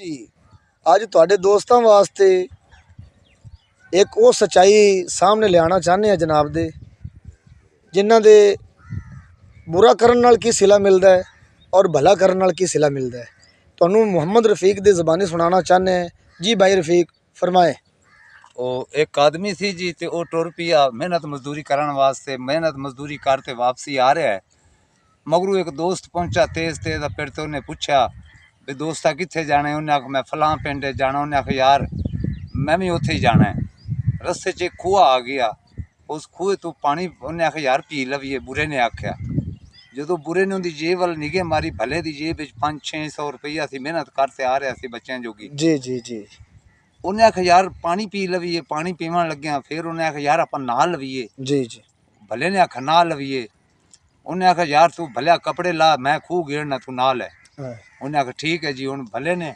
जी अज तुहाडे दोस्तां वास्ते एक वो सच्चाई सामने लियाना चाहते हैं जनाब दे जिन्हां दे बुरा करन नाल की सिला मिलता है और भला करन नाल की सिला मिलता है। तुहानू मुहम्मद रफीक दी ज़बानी सुनाना चाहते हैं। जी भाई रफीक फरमाए। वो एक आदमी सी जी ते वो टुर पिया मेहनत मजदूरी करने वास्ते, मेहनत मजदूरी करते वापसी आ रहा है। मगरू एक दोस्त पहुंचा तेज तेज, फिर तो उन्हें पूछा भी दोस्ता कितने जाना है। उन्हें आखा मैं फलां पिंड जाना। उन्हें आखा यार मैं भी उत्थे ही जाना है। रस्ते च एक खूह आ गया, उस खूह तो पानी उन्हें आखा यार पी लवीए। बुरे ने आख्या, जो बुरे ने उनकी जेब वाल निगे मारी, भले की जेब 500-600 रुपया सी, मेहनत करते आ रहा सी बच्चों जोगी। जी जी जी उन्हें आखा यार पानी पी लवीए। पानी पीवन लग्या, फिर उन्हें आखा यार अपन नहा लवीए। जी जी भले ने आखा नहा लवीए। उन्हें आखा यार तू भले कपड़े ला, मैं खूह गेड़ना, तू नहा ले। हाँ। उन्हें आखा ठीक है जी। उन भले ने